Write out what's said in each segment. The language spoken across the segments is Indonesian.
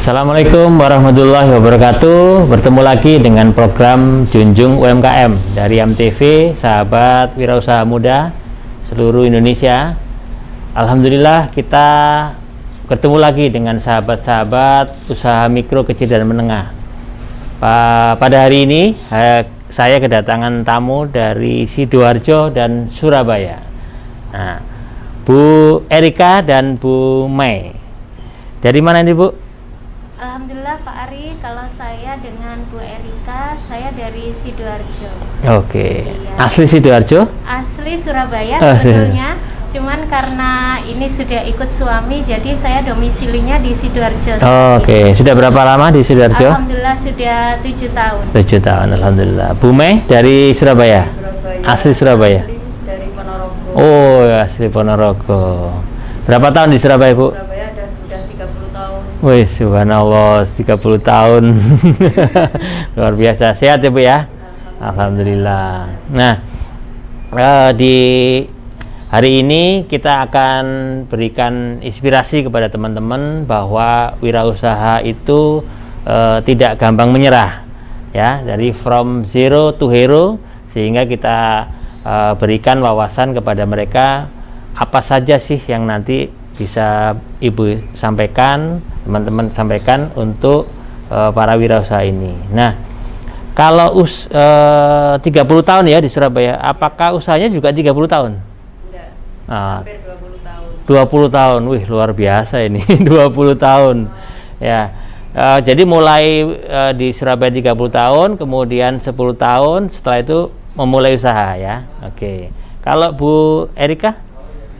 Assalamualaikum warahmatullahi wabarakatuh. Bertemu lagi dengan program Junjung UMKM dari MTV, sahabat wirausaha muda seluruh Indonesia. Alhamdulillah kita ketemu lagi dengan sahabat-sahabat usaha mikro, kecil, dan menengah. Pada hari ini saya kedatangan tamu dari Sidoarjo dan Surabaya. Nah, Bu Erika dan Bu Mei. Dari mana ini, Bu? Alhamdulillah Pak Ari, kalau saya dengan Bu Erika, saya dari Sidoarjo. Oke. Iya. Asli Sidoarjo? Asli Surabaya sebetulnya, cuman karena ini sudah ikut suami, jadi saya domisilinya di Sidoarjo. Oke. Sudah berapa lama di Sidoarjo? Alhamdulillah sudah 7 tahun. 7 tahun, alhamdulillah. Bu Mei dari Surabaya? Asli Surabaya? Asli dari Ponorogo. Oh, asli Ponorogo. Berapa tahun di Surabaya, Bu? Surabaya udah 30 tahun. Wih, subhanallah, 30 tahun. Luar biasa. Sehat ya, Bu ya? Alhamdulillah. Nah, di hari ini kita akan berikan inspirasi kepada teman-teman bahwa wirausaha itu tidak gampang menyerah, ya. Dari from zero to hero, sehingga kita berikan wawasan kepada mereka apa saja sih yang nanti bisa Ibu sampaikan, teman-teman sampaikan untuk para wirausaha ini. Nah, kalau 30 tahun ya di Surabaya, apakah usahanya juga 30 tahun? Enggak, Nah, hampir 20 tahun. 20 tahun, wih luar biasa ini. 20 tahun ya. Jadi mulai di Surabaya 30 tahun, kemudian 10 tahun, setelah itu memulai usaha ya. Oke. Kalau Bu Erika?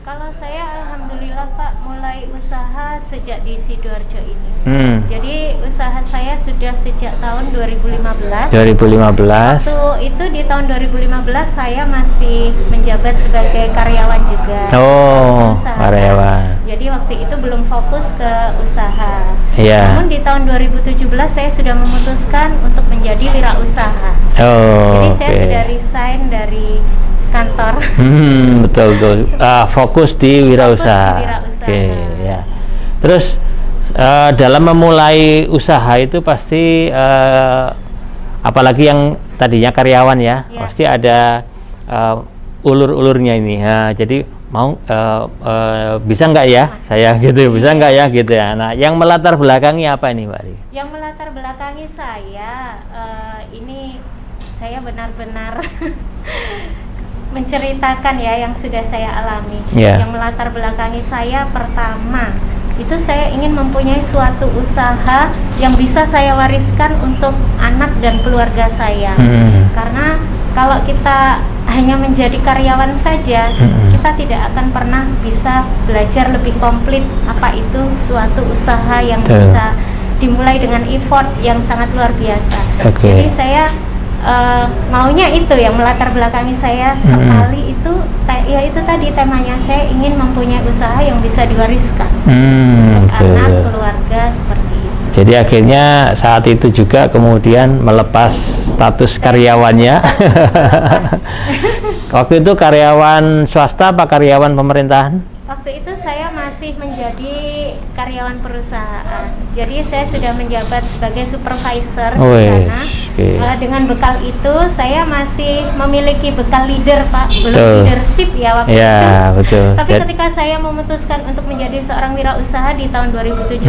Kalau saya alhamdulillah Pak mulai usaha sejak di Sidoarjo ini. Jadi usaha saya sudah sejak tahun 2015. 2015. Waktu itu di tahun 2015 saya masih menjabat sebagai karyawan juga. Oh, Usaha. karyawan. Jadi waktu itu belum fokus ke usaha. Iya. Namun di tahun 2017 saya sudah memutuskan untuk menjadi wirausaha. Oh, Jadi saya oke. sudah resign dari kantor. Betul betul. Fokus di wirausaha. Fokus di wirausaha. Oke, ya. Terus dalam memulai usaha itu pasti apalagi yang tadinya karyawan ya, Ya. pasti ada ulur-ulurnya ini. Nah, jadi mau bisa nggak ya saya gitu, bisa nggak ya gitu ya. Nah, yang melatar belakangi apa ini, Mbak Ri? Yang melatar belakangi saya ini saya benar-benar menceritakan ya yang sudah saya alami. Yeah. Yang melatar belakangi saya pertama itu saya ingin mempunyai suatu usaha yang bisa saya wariskan untuk anak dan keluarga saya. Karena kalau kita hanya menjadi karyawan saja, kita tidak akan pernah bisa belajar lebih komplit apa itu suatu usaha yang bisa dimulai dengan effort yang sangat luar biasa. Okay. Jadi saya maunya itu yang melatar belakangi saya sekali itu ya itu tadi temanya, saya ingin mempunyai usaha yang bisa diwariskan anak keluarga seperti itu. Jadi akhirnya saat itu juga kemudian melepas status karyawannya. Waktu itu karyawan swasta apa karyawan pemerintahan? Waktu itu saya masih menjadi karyawan perusahaan. Jadi saya sudah menjabat sebagai supervisor di sana. Okay. Dengan bekal itu saya masih memiliki bekal leader, Pak. Belum leadership ya waktu ya, itu. Betul. Tapi ketika saya memutuskan untuk menjadi seorang wirausaha di tahun 2017,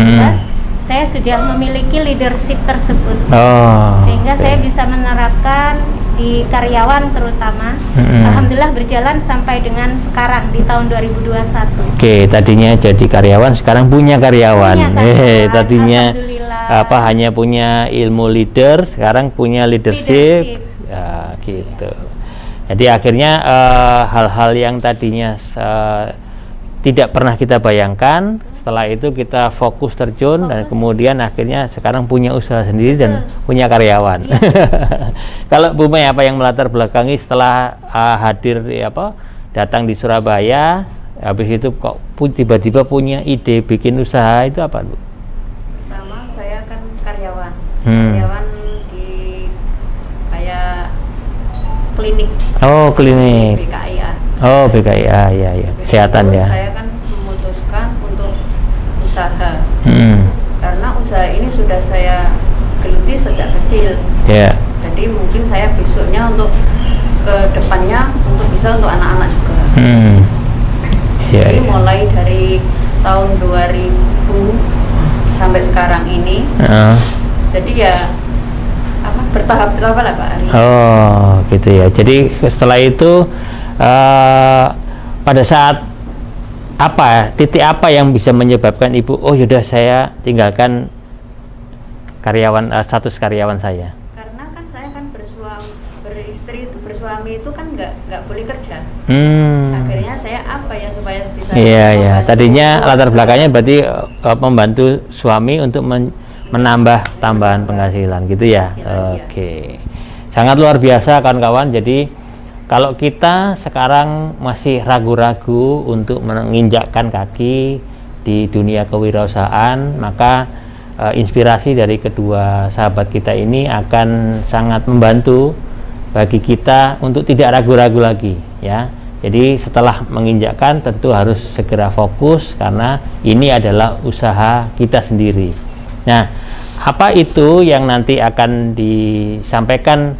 saya sudah memiliki leadership tersebut. Sehingga saya bisa menerapkan di karyawan terutama. Alhamdulillah berjalan sampai dengan sekarang di tahun 2021. Oke, tadinya jadi karyawan, sekarang punya karyawan. Tadinya hanya punya ilmu leader, sekarang punya leadership. Ya, gitu. Jadi akhirnya hal-hal yang tadinya tidak pernah kita bayangkan, setelah itu kita fokus terjun dan kemudian akhirnya sekarang punya usaha sendiri dan punya karyawan. Kalau Bu Mei, apa yang melatar belakangi setelah hadir datang di Surabaya, habis itu kok tiba-tiba punya ide bikin usaha, itu apa, Bu? Pertama saya kan karyawan. Karyawan di kayak klinik. Oh, klinik. BKIA. Oh, BKIA, ya. Kesehatan ya. Saya kan memutuskan untuk usaha. Hmm. Karena usaha ini ini sudah saya geluti sejak kecil. Ya. Jadi mungkin saya besoknya untuk ke depannya untuk bisa untuk anak-anak juga. Ya, Jadi ya. mulai dari tahun 2000 sampai sekarang ini. Jadi ya bertahap-tahap lah Pak Ari. Oh, gitu ya. Jadi setelah itu pada saat titik apa yang bisa menyebabkan Ibu, oh yaudah saya tinggalkan status karyawan saya? Karena kan saya kan bersuami itu kan nggak boleh kerja. Akhirnya saya supaya bisa. Iya ya. Tadinya latar belakangnya berarti membantu suami untuk menambah tambahan penghasilan gitu ya. Oke. Sangat luar biasa kawan-kawan. Jadi kalau kita sekarang masih ragu-ragu untuk menginjakkan kaki di dunia kewirausahaan, maka inspirasi dari kedua sahabat kita ini akan sangat membantu bagi kita untuk tidak ragu-ragu lagi ya. Jadi setelah menginjakkan tentu harus segera fokus karena ini adalah usaha kita sendiri. Nah, apa itu yang nanti akan disampaikan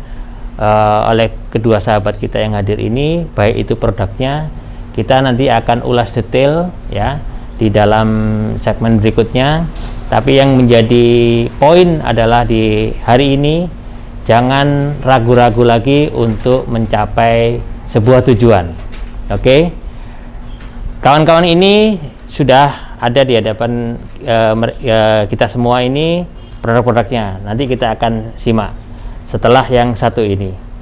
oleh kedua sahabat kita yang hadir ini, baik itu produknya, kita nanti akan ulas detail ya di dalam segmen berikutnya. Tapi yang menjadi poin adalah di hari ini jangan ragu-ragu lagi untuk mencapai sebuah tujuan. Oke, kawan-kawan ini sudah ada di hadapan kita semua ini produk-produknya. Nanti kita akan simak setelah yang satu ini.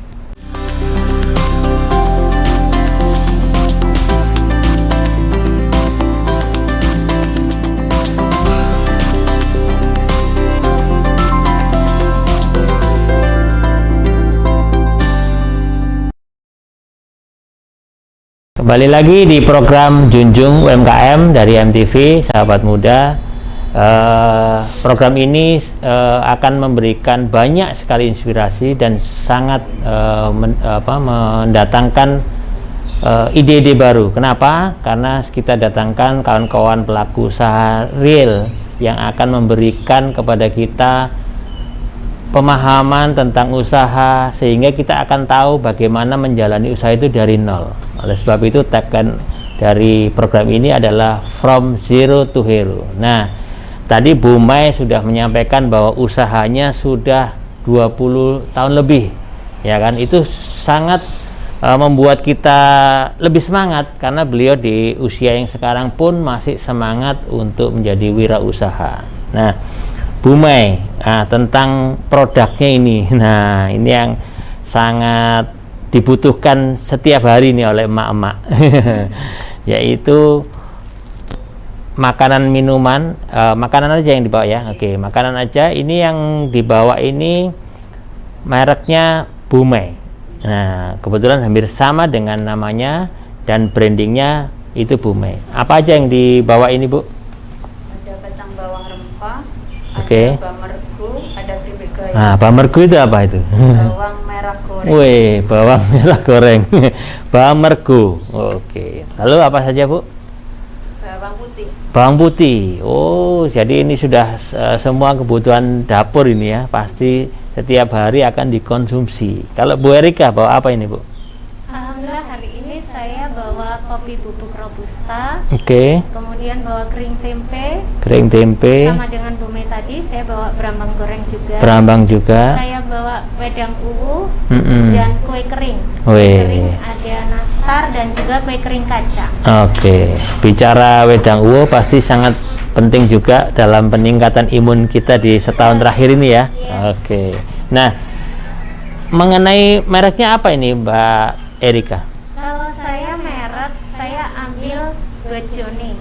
Kembali lagi di program Junjung UMKM dari MTV, sahabat muda. Program ini akan memberikan banyak sekali inspirasi dan sangat mendatangkan ide-ide baru. Kenapa? Karena kita datangkan kawan-kawan pelaku usaha real yang akan memberikan kepada kita pemahaman tentang usaha, sehingga kita akan tahu bagaimana menjalani usaha itu dari nol. Oleh sebab itu tagline dari program ini adalah From Zero to Hero. Nah, tadi Bu Mai sudah menyampaikan bahwa usahanya sudah 20 tahun lebih, ya kan? Itu sangat membuat kita lebih semangat karena beliau di usia yang sekarang pun masih semangat untuk menjadi wirausaha. Nah, Bu Mai, tentang produknya ini, nah ini yang sangat dibutuhkan setiap hari nih oleh emak-emak, yaitu makanan minuman, makanan aja yang dibawa ya. Oke, makanan aja. Ini yang dibawa ini mereknya Bu Mai. Nah, kebetulan hampir sama dengan namanya dan brandingnya itu Bu Mai. Apa aja yang dibawa ini, Bu? Ada kacang bawang rempah, Oke. ada bamergu, ada keripik gaya. Nah, bamergu itu apa itu? Bawang merah goreng. Wih, bawang merah goreng. Bamergu. Oke. Lalu apa saja, Bu? Bawang putih. Bawang putih. Oh, jadi ini sudah semua kebutuhan dapur ini ya. Pasti setiap hari akan dikonsumsi. Kalau Bu Erika bawa apa ini, Bu? Alhamdulillah hari ini saya bawa kopi bubuk robusta. Oke. Kemudian bawa kering tempe. Kering tempe. Sama dengan Bu Mai tadi, saya bawa berambang goreng juga. Berambang juga. Saya bawa wedang uwu Mm-mm. dan kue kering. Wih. Kue kering ada nastar dan juga kue kering kacang. Oke. Bicara wedang uwo pasti sangat penting juga dalam peningkatan imun kita di setahun terakhir ini ya. Oke. Nah, mengenai mereknya apa ini, Mbak Erika? Kalau saya merek, saya ambil Bejoni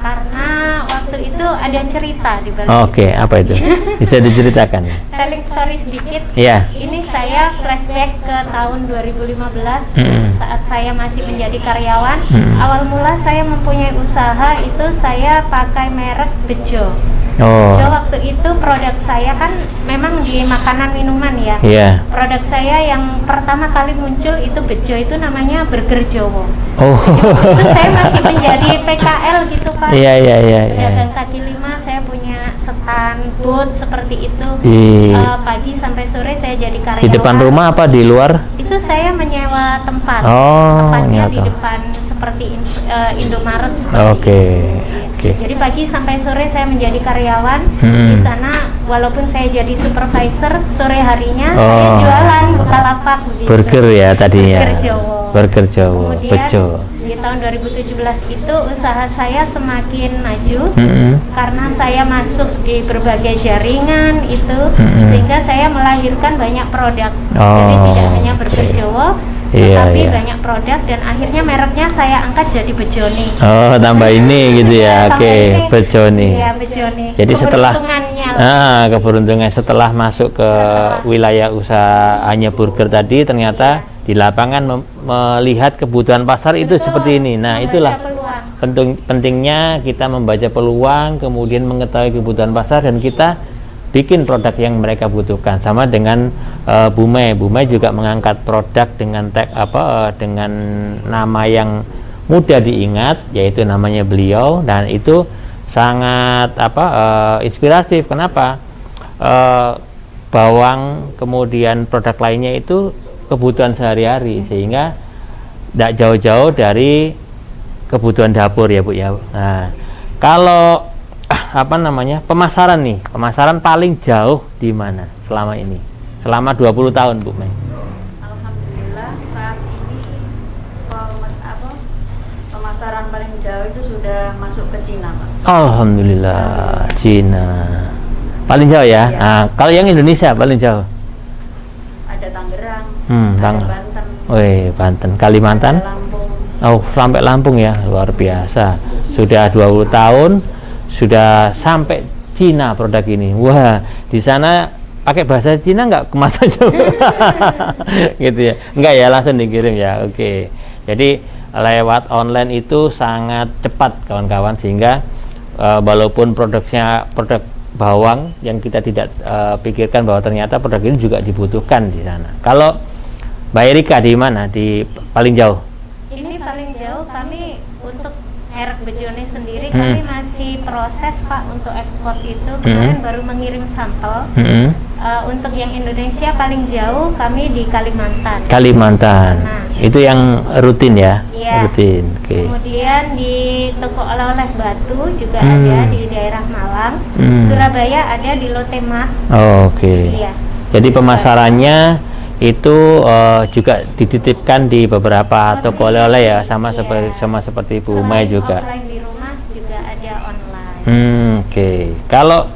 karena waktu itu ada cerita di balik. Oke, apa itu? Bisa diceritakan? Telling story sedikit. Iya. Ini saya flashback ke tahun 2015 saat saya masih menjadi karyawan. Awal mula saya mempunyai usaha itu saya pakai merek Bejo. Oh. Bejo waktu itu produk saya kan memang di makanan minuman ya. Iya. Produk saya yang pertama kali muncul itu Bejo, itu namanya Burger Jowo. Oh. Itu saya masih menjadi PKL gitu Pak. Iya. Pedagang kaki lima, saya punya stand booth seperti itu. Pagi sampai sore saya jadi karyawan. Di depan rumah apa di luar? Itu saya menyewa tempat. Oh, tempatnya di nyata. depan seperti Indomaret seperti Oke. itu. Jadi pagi sampai sore saya menjadi karyawan di sana. Walaupun saya jadi supervisor, sore harinya saya jualan Bukalapak begitu. Burger ya tadinya. Burger Jawa. Burger Jawa. Kemudian Bejo. di tahun 2017 itu usaha saya semakin maju karena saya masuk di berbagai jaringan itu, sehingga saya melahirkan banyak produk. Jadi tidak hanya Burger Jawa, tetapi banyak produk, dan akhirnya mereknya saya angkat jadi Bejoni. Oh, tambah ini gitu ya. Oke, Bejoni. Iya, Bejoni. Jadi setelah keberuntungan setelah masuk ke wilayah usahanya burger tadi, ternyata di lapangan melihat kebutuhan pasar itu seperti ini. Nah, itulah pentingnya kita membaca peluang, kemudian mengetahui kebutuhan pasar, dan kita bikin produk yang mereka butuhkan. Sama dengan Bumai juga mengangkat produk dengan dengan nama yang mudah diingat, yaitu namanya beliau, dan itu sangat inspiratif. Kenapa? Bawang kemudian produk lainnya itu kebutuhan sehari-hari, sehingga tidak jauh-jauh dari kebutuhan dapur ya Bu ya. Nah, kalau pemasaran paling jauh di mana selama ini, selama 20 tahun Bu Mei? Alhamdulillah saat ini pemasaran paling jauh itu sudah masuk ke Cina, Pak. Alhamdulillah, Cina paling jauh ya. Nah, kalau yang Indonesia paling jauh ada Tangerang, ada Banten, Banten, Kalimantan, Lampung. Sampai Lampung ya, luar biasa. Sudah 20 tahun sudah sampai Cina produk ini. Wah, di sana pakai bahasa Cina nggak kemasan gitu ya? Nggak ya, langsung dikirim ya. Oke. Jadi lewat online itu sangat cepat kawan-kawan, sehingga walaupun produk bawang yang kita tidak pikirkan bahwa ternyata produk ini juga dibutuhkan di sana. Kalau Mbak Erika di mana? Di paling jauh? Ini paling jauh kami untuk merek Bejoni sendiri kami masih proses Pak untuk ekspor itu. Kemarin baru mengirim sampel. Untuk yang Indonesia paling jauh kami di Kalimantan. Nah, itu yang rutin ya? Iya. Rutin. Okay. Kemudian di toko oleh-oleh Batu juga ada di daerah Malang. Surabaya ada di Lotemat. Oke. Iya. Jadi pemasarannya itu juga dititipkan di beberapa toko oleh-oleh ya, sama seperti Bu Mai juga. Offline di rumah juga ada online. Oke. Kalau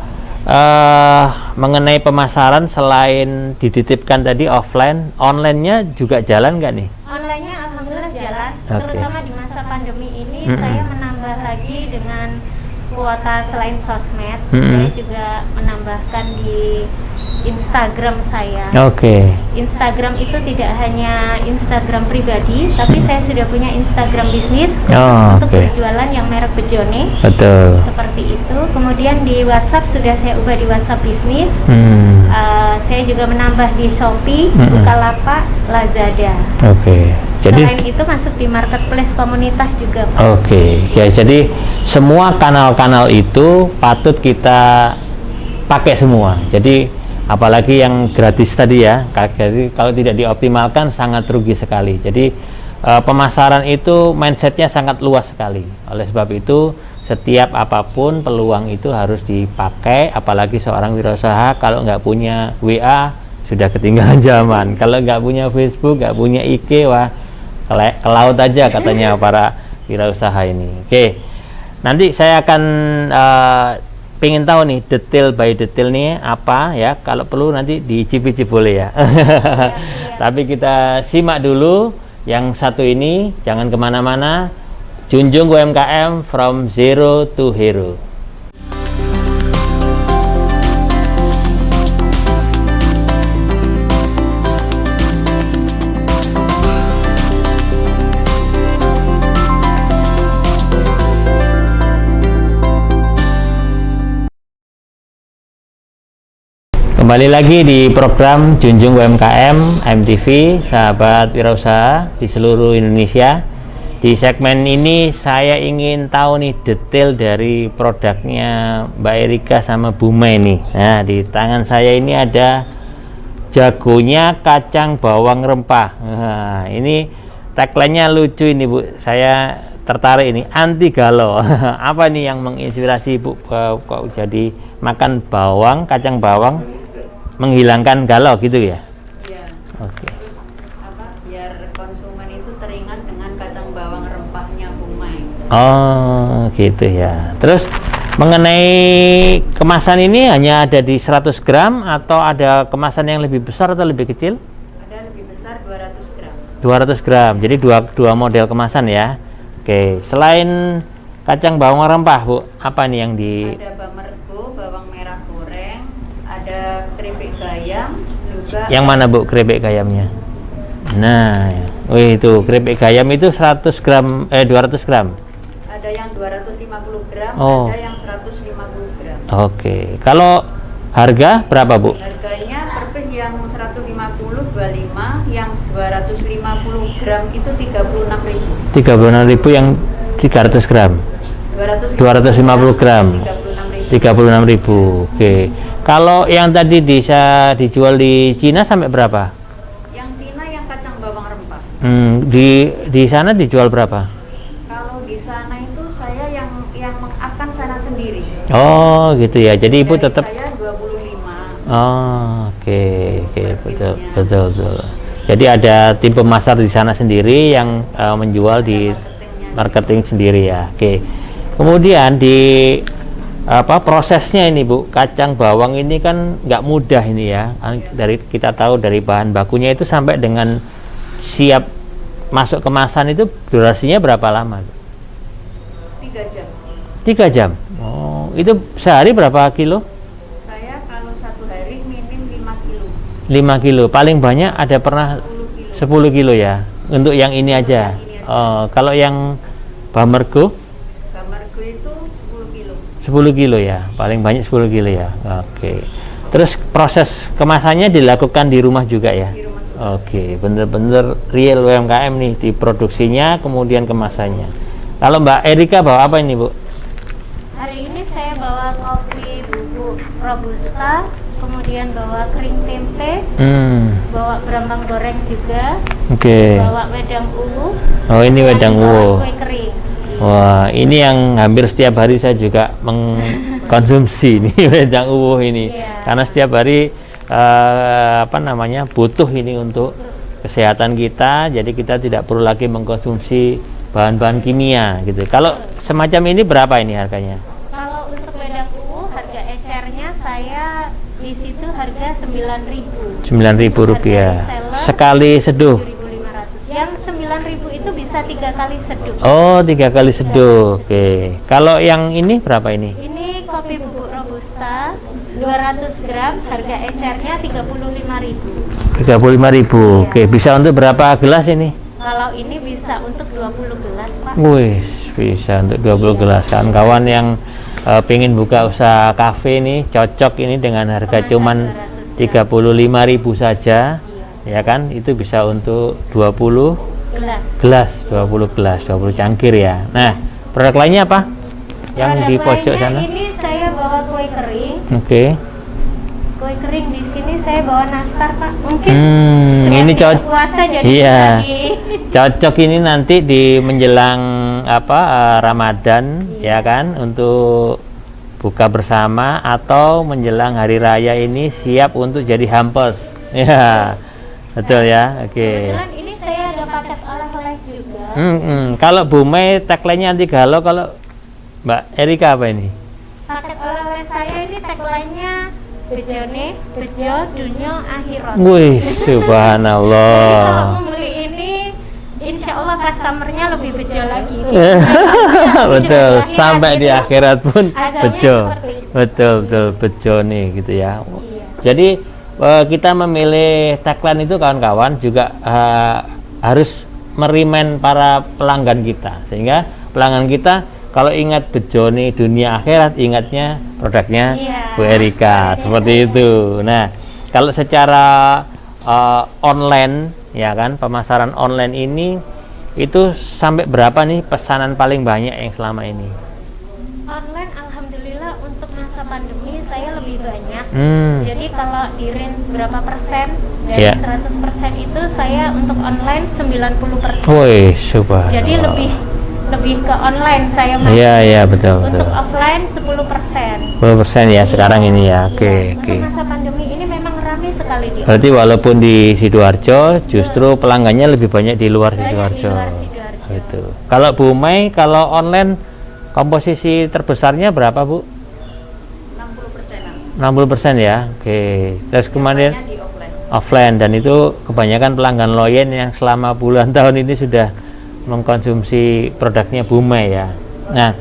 mengenai pemasaran, selain dititipkan tadi offline, online-nya juga jalan nggak nih? Online-nya alhamdulillah jalan. Terutama di masa pandemi ini saya menambah lagi dengan kuota selain sosmed. Saya juga menambahkan di Instagram saya. Instagram itu tidak hanya Instagram pribadi, tapi saya sudah punya Instagram bisnis untuk berjualan yang merek Bejoni. Betul. Seperti itu. Kemudian di WhatsApp sudah saya ubah di WhatsApp bisnis. Saya juga menambah di Shopee, Bukalapak, Lazada. Jadi selain itu masuk di marketplace komunitas juga, Pak. Ya, jadi semua kanal-kanal itu patut kita pakai semua. Jadi apalagi yang gratis tadi ya, jadi kalau tidak dioptimalkan sangat rugi sekali. Jadi pemasaran itu mindsetnya sangat luas sekali. Oleh sebab itu setiap apapun peluang itu harus dipakai. Apalagi seorang wirausaha kalau nggak punya WA sudah ketinggalan zaman. Kalau nggak punya Facebook, nggak punya IG, wah ke laut aja katanya para wirausaha ini. Nanti saya akan pengen tahu nih detail by detail nih apa ya, kalau perlu nanti diicip-icip boleh ya. Tapi kita simak dulu yang satu ini, jangan kemana-mana. Junjung UMKM from zero to hero. Kembali lagi di program Junjung UMKM MTV, sahabat wirausaha di seluruh Indonesia. di segmen ini saya ingin tahu nih detail dari produknya Mbak Erika sama Bu Mai nih. Nah, di tangan saya ini ada jagonya kacang bawang rempah. Nah, ini tagline-nya lucu ini Bu, saya tertarik ini, anti galau. Apa nih yang menginspirasi Bu kok jadi makan bawang, kacang bawang menghilangkan galau gitu ya? Iya. Oke. Biar konsumen itu teringat dengan kacang bawang rempahnya Bu Mai. Oh gitu ya. Terus mengenai kemasan ini hanya ada di 100 gram atau ada kemasan yang lebih besar atau lebih kecil? Ada lebih besar 200 gram. 200 gram, jadi dua model kemasan ya. Oke, selain kacang bawang rempah Bu, apa nih yang di... Ada bamergo, bawang merah goreng, ada keripik gayam juga. Yang mana Bu keripik gayamnya? Nah, wih itu keripik gayam itu 200 gram. Ada yang 250 gram, Oh. ada yang 150 gram. Oke, kalau harga berapa Bu? Harganya per piece yang 150 25, yang 250 gram itu 36.000. 36.000 yang 300 gram. 250 gram. 36.000. Oke. Kalau yang tadi bisa dijual di Cina sampai berapa? Yang Cina yang kacang bawang rempah. Di sana dijual berapa? Kalau di sana itu saya yang akan sana sendiri. Oh, gitu ya. Jadi Ibu Dari tetap saya 25. Oh, oke, betul, Servisnya. betul. Jadi ada tim pemasar di sana sendiri yang menjual di marketing sendiri ya. Oke. Kemudian di prosesnya ini Bu, kacang bawang ini kan nggak mudah ini ya. Dari kita tahu dari bahan bakunya itu sampai dengan siap masuk kemasan itu durasinya berapa lama? 3 jam. 3 jam. Oh, itu sehari berapa kilo? Saya kalau satu hari minim 5 kilo. 5 kilo. Paling banyak ada pernah 10 kilo ya. Untuk yang ini aja. Oh, kalau yang bamergo Bamergo itu 10 kilo. 10 kilo ya, paling banyak 10 kilo ya. Oke. Terus proses kemasannya dilakukan di rumah juga ya? Di rumah. Oke, bener-bener real UMKM nih, di produksinya kemudian kemasannya. Kalau Mbak Erika bawa apa ini Bu? Hari ini saya bawa kopi bubuk robusta, kemudian bawa kering tempe, bawa berambang goreng juga, Oke. bawa wedang uwu. Oh, ini wedang bawa uwu. kue kering. Wah, ini yang hampir setiap hari saya juga mengkonsumsi nih wedang uwu ini. Iya. Karena setiap hari butuh ini untuk kesehatan kita, jadi kita tidak perlu lagi mengkonsumsi bahan-bahan kimia gitu. Kalau semacam ini berapa ini harganya? Kalau untuk wedang uwu harga ecernya saya di situ harga 9.000. Rp9.000 sekali seduh. 7.500. Yang 9.000 itu bisa 3 kali seduh. Oh, 3 kali seduh. Oke. Kalau yang ini berapa ini? Ini kopi bubuk robusta 200 gram, harga ecernya 35.000. 35.000. Oke, bisa untuk berapa gelas ini? Kalau ini bisa untuk 20 gelas, Pak. Wih, bisa untuk 20 gelas. Kawan-kawan yang pengen buka usaha kafe nih, cocok ini dengan harga cuman 35.000 saja. Ya kan? Itu bisa untuk 20 gelas, 20 gelas, 20 cangkir ya. Nah, produk lainnya apa? Yang Produk di pojok lainnya sana? Ini saya bawa kue kering. Oke. Kue kering di sini saya bawa nastar, Pak. Mungkin Ini cocok puasa jadi iya. bisa di- Cocok ini nanti di menjelang Ramadan ya kan, untuk buka bersama atau menjelang hari raya ini siap untuk jadi hampers. Ya. Betul ya. Oke. Kebetulan ini saya ada paket oleh-oleh juga. Kalau Bu Mai tagline-nya anti galau, kalau Mbak Erika apa ini? Paket oleh-oleh saya ini tagline-nya bejone, bejo, dunyo, akhirat. Wih, Jadi subhanallah. kalau membeli ini, insya Allah customernya lebih bejo lagi. Betul, Bejo di sampai akhirat di itu akhirat pun azabnya bejo. seperti itu. Betul, bejo nih gitu ya. Iya. Jadi kita memilih tagline itu kawan-kawan juga harus merimen para pelanggan kita, sehingga pelanggan kita kalau ingat bejoni dunia akhirat, ingatnya produknya Iya. Bu Erika, seperti itu. Nah, kalau secara online ya kan, pemasaran online ini itu sampai berapa nih pesanan paling banyak yang selama ini? Online alhamdulillah untuk masa pandemi saya lebih banyak. Jadi kalau di range berapa persen dari 100% itu saya untuk online 90%. Woi, subhanallah. Jadi lebih ke online saya masuk. Iya, betul. Untuk offline 10%. 10% ya sekarang ini ya. Oke. Untuk masa pandemi ini memang ramai sekali di. Berarti walaupun di Sidoarjo justru pelanggannya lebih banyak di luar Sidoarjo. Itu. Kalau Bu Mai, kalau online komposisi terbesarnya berapa, Bu? 60% ya. Oke. Terus kemudian offline, dan itu kebanyakan pelanggan loyen yang selama puluhan tahun ini sudah mengkonsumsi produknya Bu Mai ya. Nah,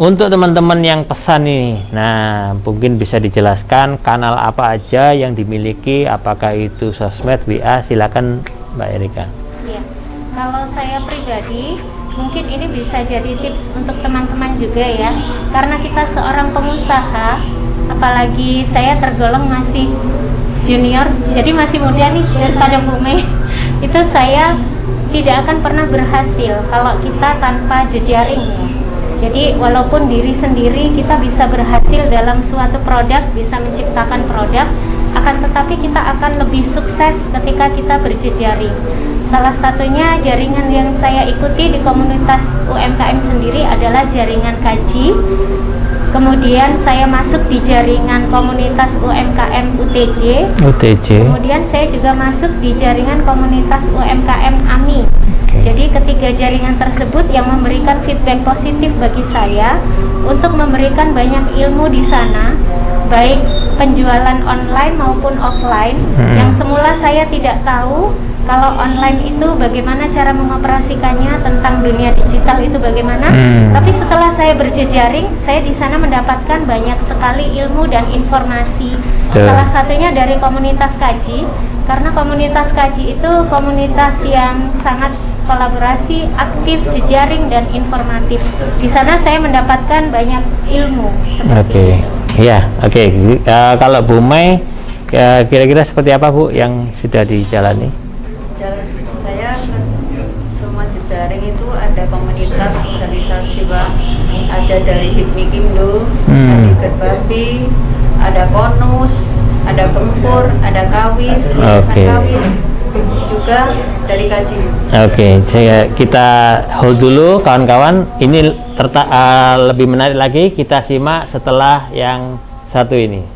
untuk teman-teman yang pesan ini, nah mungkin bisa dijelaskan kanal apa aja yang dimiliki, apakah itu sosmed, WA, silakan Mbak Erika. Ya, kalau saya pribadi mungkin ini bisa jadi tips untuk teman-teman juga ya, karena kita seorang pengusaha, apalagi saya tergolong masih junior, jadi masih muda nih daripada Bu Mai. Itu saya tidak akan pernah berhasil kalau kita tanpa jejaring. Jadi walaupun diri sendiri kita bisa berhasil dalam suatu produk, bisa menciptakan produk, akan tetapi kita akan lebih sukses ketika kita berjejaring. Salah satunya jaringan yang saya ikuti di komunitas UMKM sendiri adalah jaringan Kaji. Kemudian saya masuk di jaringan komunitas UMKM UTJ. Kemudian saya juga masuk di jaringan komunitas UMKM AMI. Jadi ketiga jaringan tersebut yang memberikan feedback positif bagi saya untuk memberikan banyak ilmu di sana, baik penjualan online maupun offline. Yang semula saya tidak tahu kalau online itu bagaimana cara mengoperasikannya, tentang dunia digital itu bagaimana. Tapi setelah saya berjejaring, saya di sana mendapatkan banyak sekali ilmu dan informasi. Salah satunya dari komunitas Kaji, karena komunitas Kaji itu komunitas yang sangat kolaborasi, aktif, jejaring, dan informatif. Di sana saya mendapatkan banyak ilmu. Seperti itu. Ya, oke. Kalau Bu Mai, kira-kira seperti apa Bu yang sudah dijalani? Saya semua jejaring itu ada komunitas organisasi, Pak. Ada dari Hipmi Kindo, dari Gerbabi, ada Konus, ada Gempur, ada Kawis, Kawis, juga dari Kaji. Kita hold dulu kawan-kawan. Ini lebih menarik lagi, kita simak setelah yang satu ini.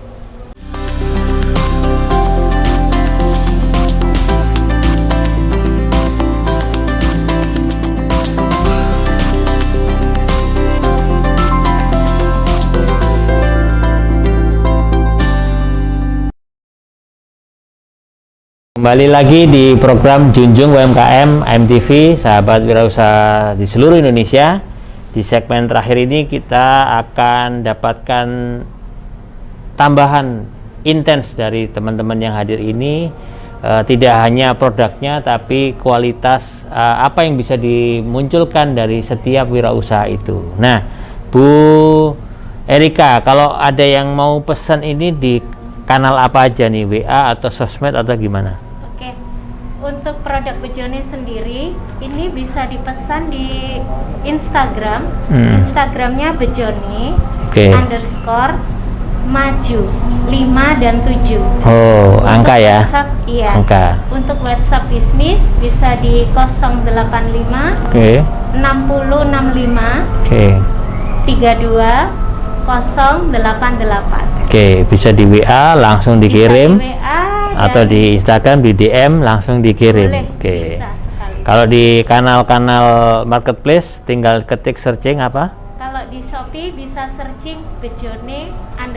Kembali lagi di program Junjung UMKM MTV, sahabat wirausaha di seluruh Indonesia. Di segmen terakhir ini kita akan dapatkan tambahan intens dari teman-teman yang hadir ini. Tidak hanya produknya, tapi kualitas apa yang bisa dimunculkan dari setiap wirausaha itu. Nah, Bu Erika, kalau ada yang mau pesan ini di kanal apa aja nih, WA atau sosmed atau gimana? Untuk produk Bejone sendiri, ini bisa dipesan di Instagram. Instagramnya Bejone _ maju 5 dan 7. Oh, untuk angka ya? WhatsApp, iya. Angka. Untuk WhatsApp bisnis bisa di 085 6065 32 088. Bisa di WA langsung dikirim. Bisa di WA atau di Instagram, di DM langsung dikirim. Boleh, bisa sekali. Kalau di kanal-kanal marketplace tinggal ketik searching apa? Kalau di Shopee bisa searching Bejone _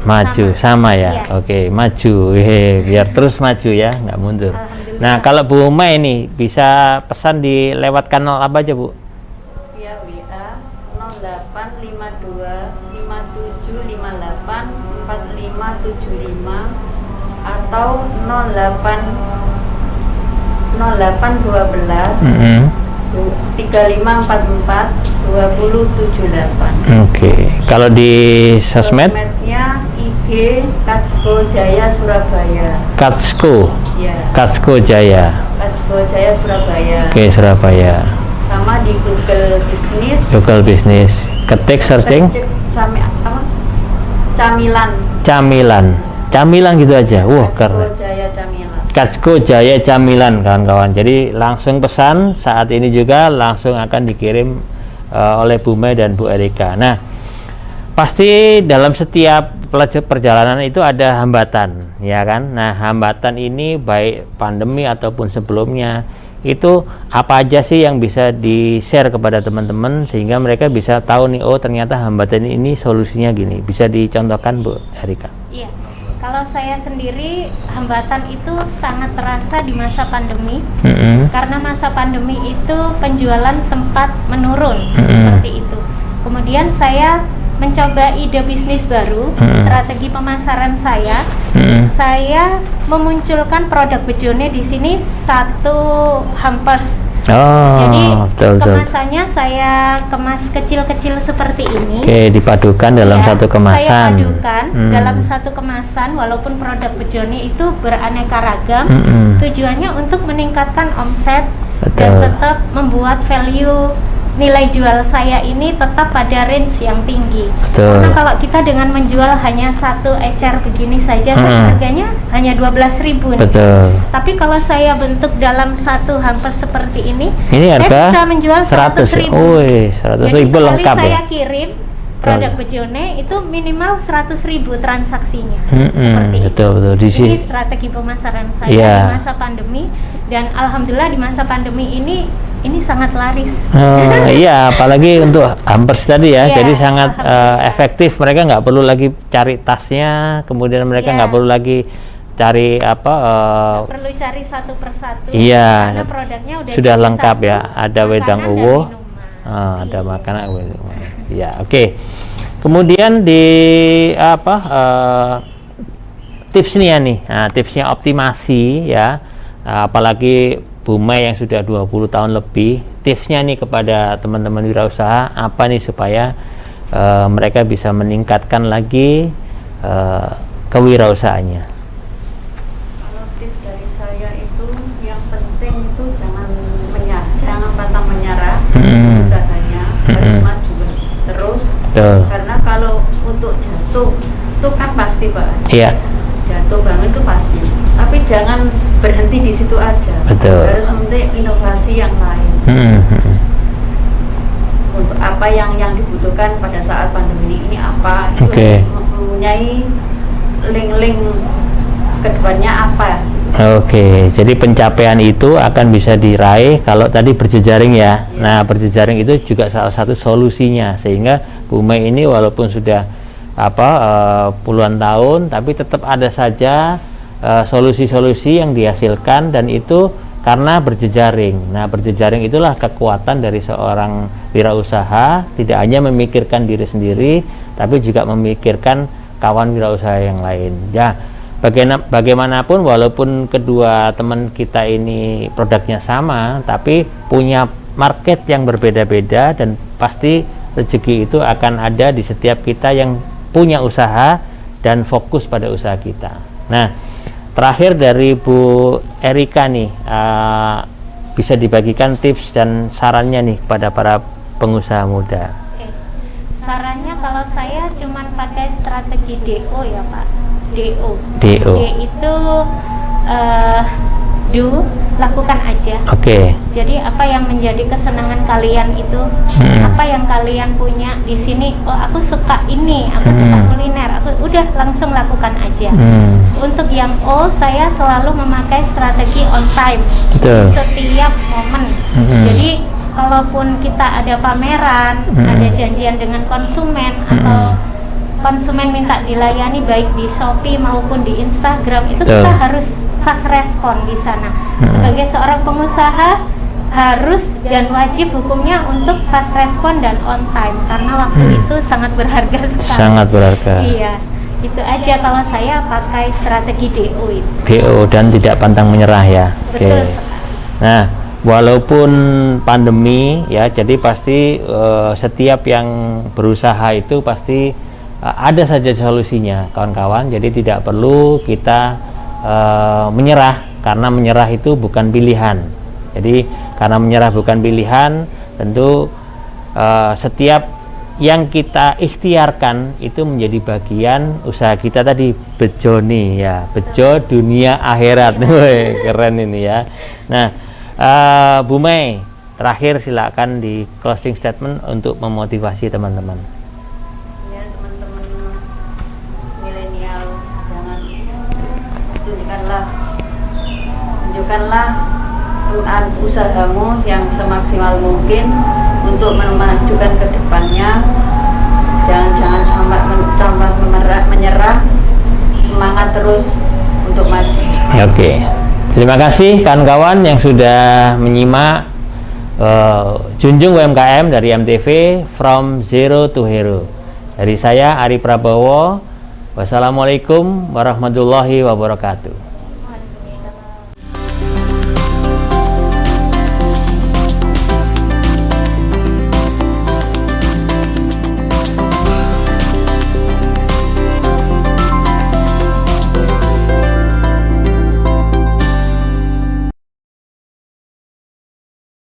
maju sama ya. Iya. Maju. Biar terus maju ya, nggak mundur. Nah, kalau Bu Mai ini bisa pesan di lewat kanal apa aja, Bu? Via WA 0852 5758 4575 atau 0812 3544 2078. Kalau di sosmed? Sosmednya IG Katsko Jaya Surabaya. Katsko. Ya. Katsko Jaya. Expo Jaya Surabaya. Oke, Surabaya. Sama di Google Bisnis. Google Bisnis. Ketik searching Camilan. Camilan gitu aja. Wah, Expo keren. Jaya Camilan. Katsko Jaya Camilan, kawan-kawan. Jadi langsung pesan saat ini juga langsung akan dikirim oleh Bu Mai dan Bu Erika. Nah, pasti dalam setiap perjalanan itu ada hambatan, ya kan? Nah, hambatan ini baik pandemi ataupun sebelumnya itu apa aja sih yang bisa di-share kepada teman-teman sehingga mereka bisa tahu nih, oh ternyata hambatan ini solusinya gini. Bisa dicontohkan Bu Erika? Iya. Kalau saya sendiri, hambatan itu sangat terasa di masa pandemi, karena masa pandemi itu penjualan sempat menurun, seperti itu. Kemudian saya mencoba ide bisnis baru, strategi pemasaran saya. Saya memunculkan produk Bejone di sini satu hampers. Jadi kemasannya saya kemas kecil-kecil seperti ini. Oke, dipadukan dalam satu kemasan. Saya padukan dalam satu kemasan, walaupun produk Bejone itu beraneka ragam. Tujuannya untuk meningkatkan omset dan tetap membuat value nilai jual saya ini tetap pada range yang tinggi. Karena kalau kita dengan menjual hanya satu ecer begini saja kan harganya hanya 12.000 nih. Tapi kalau saya bentuk dalam satu hampers seperti ini saya bisa menjual 100.000. Jadi sekali saya kirim produk Bejone itu minimal 100.000 transaksinya. Seperti itu. Ini strategi pemasaran saya di masa pandemi, dan alhamdulillah di masa pandemi ini sangat laris. Iya, apalagi untuk hampers tadi ya, jadi sangat efektif. Mereka nggak perlu lagi cari tasnya, kemudian mereka nggak perlu lagi cari perlu cari satu persatu. Iya, karena produknya sudah lengkap ya. Ada wedang uwo, ada makanan. Ya, oke. Kemudian di tipsnya nih, tipsnya optimasi ya, apalagi Bu Mai yang sudah 20 tahun lebih, tipsnya nih kepada teman-teman wirausaha apa nih supaya mereka bisa meningkatkan lagi kewirausahaannya. Kalau tips dari saya itu yang penting itu jangan pantang menyerah usahanya, harus maju terus. Karena kalau untuk jatuh itu kan pasti Pak. Iya. Jatuh banget itu pasti. Tapi jangan berhenti di situ aja. Harus mencari inovasi yang lain. Untuk apa yang dibutuhkan pada saat pandemi ini apa, itu harus mempunyai link-link kedepannya apa. Jadi pencapaian itu akan bisa diraih kalau tadi berjejaring ya. Nah, berjejaring itu juga salah satu solusinya, sehingga Bu Mai ini walaupun sudah puluhan tahun, tapi tetap ada saja solusi-solusi yang dihasilkan, dan itu karena berjejaring. Nah, berjejaring itulah kekuatan dari seorang wirausaha, tidak hanya memikirkan diri sendiri, tapi juga memikirkan kawan wirausaha yang lain. Ya, bagaimanapun walaupun kedua teman kita ini produknya sama, tapi punya market yang berbeda-beda, dan pasti rezeki itu akan ada di setiap kita yang punya usaha dan fokus pada usaha kita. Nah, terakhir dari Bu Erika nih, bisa dibagikan tips dan sarannya nih kepada para pengusaha muda. Sarannya kalau saya cuman pakai strategi DO ya Pak. DO. D itu lakukan aja. Jadi apa yang menjadi kesenangan kalian itu, apa yang kalian punya di sini. Oh, aku suka ini, aku suka kuliner. Aku udah langsung lakukan aja. Untuk yang O, saya selalu memakai strategi on time di setiap momen. Jadi kalaupun kita ada pameran, ada janjian dengan konsumen, atau konsumen minta dilayani baik di Shopee maupun di Instagram, itu kita harus fast respon di sana. Sebagai seorang pengusaha harus dan wajib hukumnya untuk fast respon dan on time, karena waktu itu sangat berharga sekali. Sangat berharga. Iya, itu aja kalau saya pakai strategi DO itu. DO dan tidak pantang menyerah ya. Betul sekali. Nah, walaupun pandemi ya, jadi pasti setiap yang berusaha itu pasti ada saja solusinya, kawan-kawan. Jadi tidak perlu kita menyerah, karena menyerah itu bukan pilihan. Jadi karena menyerah bukan pilihan, tentu setiap yang kita ikhtiarkan itu menjadi bagian usaha kita tadi, bejo nih ya, bejo dunia akhirat. Wih, keren ini ya. Nah, Bu Mei, terakhir silakan di closing statement untuk memotivasi teman-teman. Ya, teman-teman milenial, jangan tunjukkanlah usahamu yang semaksimal mungkin untuk memajukan ke depannya. Jangan sampai menyerah, semangat terus untuk maju. Oke. Terima kasih kawan-kawan yang sudah menyimak Junjung UMKM dari MTV From Zero to Hero. Dari saya Ari Prabowo. Wassalamualaikum warahmatullahi wabarakatuh.